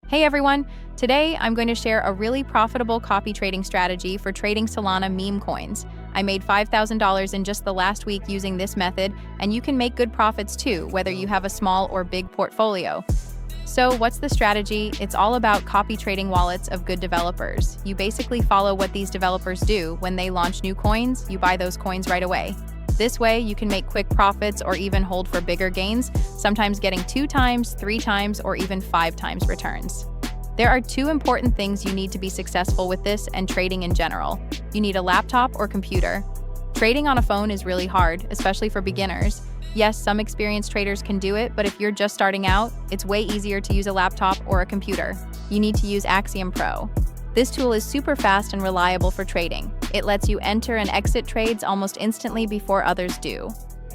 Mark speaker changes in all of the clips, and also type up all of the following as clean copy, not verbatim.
Speaker 1: Hey everyone! Today I'm going to share a really profitable copy trading strategy for trading Solana meme coins. I made $5,000 in just the last week using this method, and you can make good profits too, whether you have a small or big portfolio. So what's the strategy? It's all about copy trading wallets of good developers. You basically follow what these developers do. When they launch new coins, you buy those coins right away. This way, you can make quick profits or even hold for bigger gains, sometimes getting 2 times, 3 times, or even 5 times returns. There are 2 important things you need to be successful with this and trading in general. You need a laptop or computer. Trading on a phone is really hard, especially for beginners. Yes, some experienced traders can do it, but if you're just starting out, it's way easier to use a laptop or a computer. You need to use Axiom Pro. This tool is super fast and reliable for trading. It lets you enter and exit trades almost instantly before others do.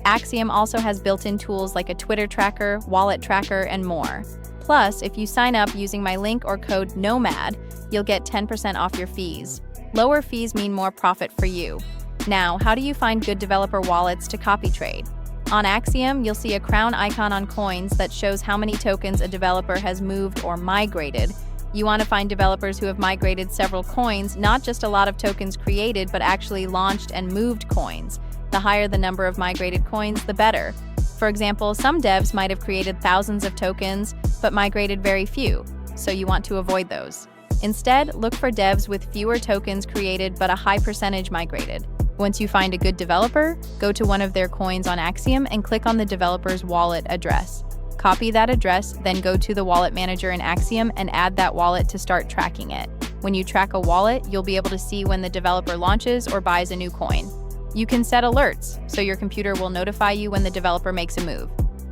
Speaker 1: Axiom also has built-in tools like a Twitter tracker, wallet tracker, and more. Plus, if you sign up using my link or code NOMAD, you'll get 10% off your fees. Lower fees mean more profit for you. Now, how do you find good developer wallets to copy trade? On Axiom, you'll see a crown icon on coins that shows how many tokens a developer has moved or migrated. You want to find developers who have migrated several coins, not just a lot of tokens created, but actually launched and moved coins. The higher the number of migrated coins, the better. For example, some devs might have created thousands of tokens, but migrated very few, so you want to avoid those. Instead, look for devs with fewer tokens created but a high percentage migrated. Once you find a good developer, go to one of their coins on Axiom and click on the developer's wallet address. Copy that address, then go to the wallet manager in Axiom and add that wallet to start tracking it. When you track a wallet, you'll be able to see when the developer launches or buys a new coin. You can set alerts, so your computer will notify you when the developer makes a move.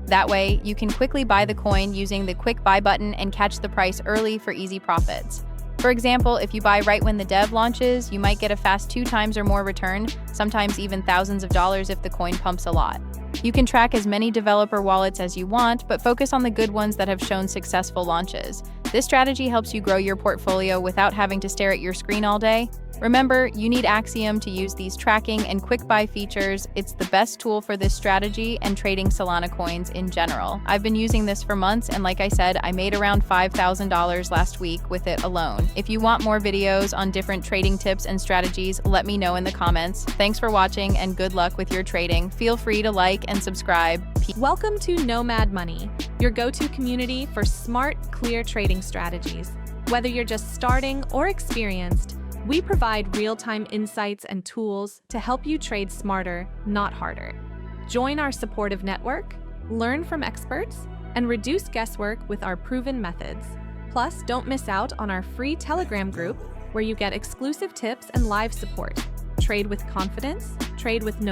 Speaker 1: That way, you can quickly buy the coin using the quick buy button and catch the price early for easy profits. For example, if you buy right when the dev launches, you might get a fast 2 times or more return, sometimes even thousands of dollars if the coin pumps a lot. You can track as many developer wallets as you want, but focus on the good ones that have shown successful launches. This strategy helps you grow your portfolio without having to stare at your screen all day. Remember, you need Axiom to use these tracking and quick buy features. It's the best tool for this strategy and trading Solana coins in general. I've been using this for months, and like I said, I made around $5,000 last week with it alone. If you want more videos on different trading tips and strategies, let me know in the comments. Thanks for watching and good luck with your trading. Feel free to like and subscribe.
Speaker 2: Welcome to Nomad Money, your go-to community for smart, clear trading strategies. Whether you're just starting or experienced, we provide real-time insights and tools to help you trade smarter, not harder. Join our supportive network, learn from experts, and reduce guesswork with our proven methods. Plus, don't miss out on our free Telegram group where you get exclusive tips and live support. Trade with confidence, trade with no